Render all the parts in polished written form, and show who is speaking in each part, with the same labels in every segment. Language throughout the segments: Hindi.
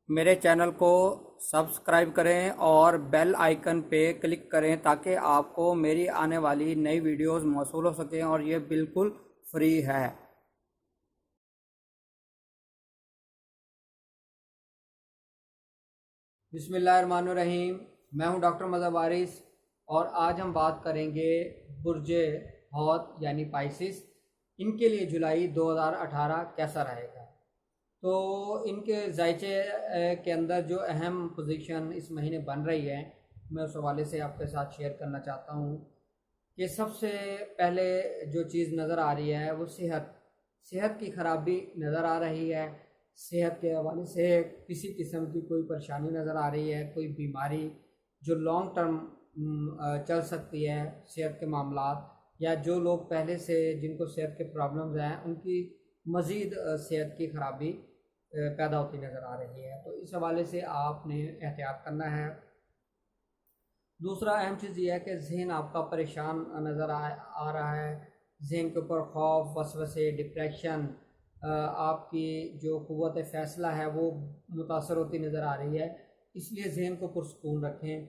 Speaker 1: मेरे चैनल को सब्सक्राइब करें और बेल आइकन पे क्लिक करें ताकि आपको मेरी आने वाली नई वीडियोस मौसूल हो सकें और ये बिल्कुल फ्री है। बिस्मिल्लाहिर्रहमानिर्रहीम। मैं हूं डॉक्टर मज़हर वारिस और आज हम बात करेंगे बुर्जे हौत यानी पाइसिस, इनके लिए जुलाई 2018 कैसा रहेगा। तो इनके जायचे के अंदर जो अहम पोजीशन इस महीने बन रही है, मैं उस हवाले से आपके साथ शेयर करना चाहता हूँ कि सबसे पहले जो चीज़ नज़र आ रही है वो सेहत की ख़राबी नज़र आ रही है। सेहत के हवाले से किसी किस्म की कोई परेशानी नज़र आ रही है, कोई बीमारी जो लॉन्ग टर्म चल सकती है, सेहत के मामलात, या जो लोग पहले से जिनको सेहत के प्रॉब्लम्स हैं उनकी मज़ीद सेहत की ख़राबी पैदा होती नज़र आ रही है। तो इस हवाले से आपने एहतियात करना है। दूसरा अहम चीज़ ये है कि जहन आपका परेशान नज़र आ रहा है। जहन के ऊपर खौफ, वसवसे, डिप्रेशन, आपकी जो क़ुव्वत फ़ैसला है वो मुतासर होती नज़र आ रही है। इसलिए जहन को पुरसकून रखें।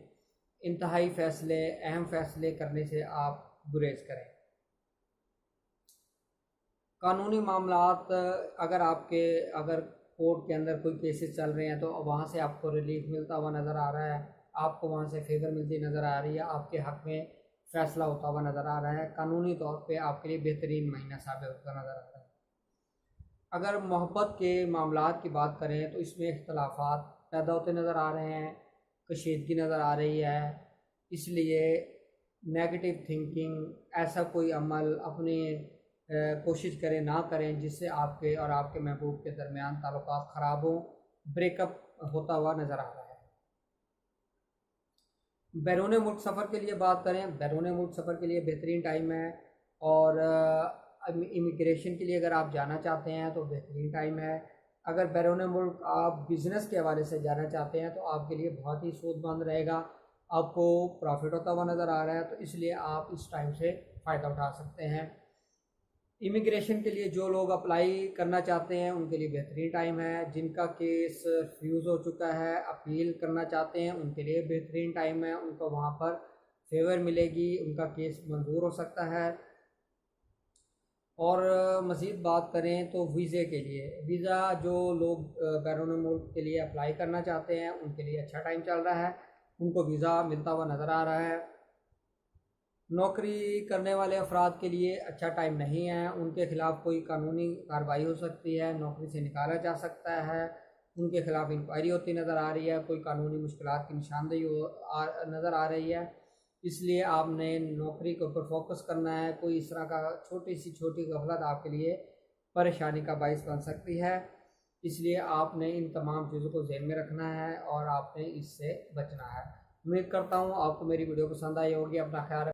Speaker 1: इंतहाई फ़ैसले, अहम फ़ैसले करने से आप गुरेज करें। कानूनी मामलात, अगर कोर्ट के अंदर कोई केसेस चल रहे हैं तो वहाँ से आपको रिलीफ मिलता हुआ नज़र आ रहा है, आपको वहाँ से फेवर मिलती नज़र आ रही है, आपके हक़ में फ़ैसला होता हुआ नज़र आ रहा है। कानूनी तौर पे आपके लिए बेहतरीन महीना साबित होता नज़र आ रहा है। अगर मोहब्बत के मामलात की बात करें तो इसमें इख्तलाफात पैदा होते नज़र आ रहे हैं, कशीदगी नज़र आ रही है। इसलिए नेगेटिव थिंकिंग, ऐसा कोई अमल अपनी कोशिश करें ना करें जिससे आपके और आपके महबूब के दरमियान ताल्लुकात ख़राब हों। ब्रेकअप होता हुआ नज़र आ रहा है। बैरून मुल्क सफ़र के लिए बात करें, बैरून मुल्क सफ़र के लिए बेहतरीन टाइम है। और इमिग्रेशन के लिए अगर आप जाना चाहते हैं तो बेहतरीन टाइम है। अगर बैरून मुल्क आप बिज़नेस के हवाले से जाना चाहते हैं तो आपके लिए बहुत ही सूदमंद रहेगा, आपको प्रॉफिट होता हुआ नज़र आ रहा है। तो इसलिए आप इस टाइम से फ़ायदा उठा सकते हैं। इमिग्रेशन के लिए जो लोग अप्लाई करना चाहते हैं उनके लिए बेहतरीन टाइम है। जिनका केस फ्यूज़ हो चुका है, अपील करना चाहते हैं, उनके लिए बेहतरीन टाइम है। उनको वहाँ पर फेवर मिलेगी, उनका केस मंजूर हो सकता है। और मज़ीद बात करें तो वीज़े के लिए, वीज़ा जो लोग बैरून मुल्क के लिए अप्लाई करना चाहते हैं उनके लिए अच्छा टाइम चल रहा है, उनको वीज़ा मिलता हुआ नज़र आ रहा है। नौकरी करने वाले अफराद के लिए अच्छा टाइम नहीं है, उनके ख़िलाफ़ कोई कानूनी कार्रवाई हो सकती है, नौकरी से निकाला जा सकता है, उनके ख़िलाफ़ इंक्वायरी होती नज़र आ रही है, कोई कानूनी मुश्किलात की निशानदेही नज़र आ रही है। इसलिए आपने नौकरी के ऊपर फोकस करना है। कोई इस तरह का छोटी गफलत आपके लिए परेशानी का बायस बन सकती है। इसलिए आपने इन तमाम चीज़ों को ज़हन में रखना है और आपने इससे बचना है। उम्मीद करता हूँ आपको मेरी वीडियो पसंद आई होगी। अपना ख्याल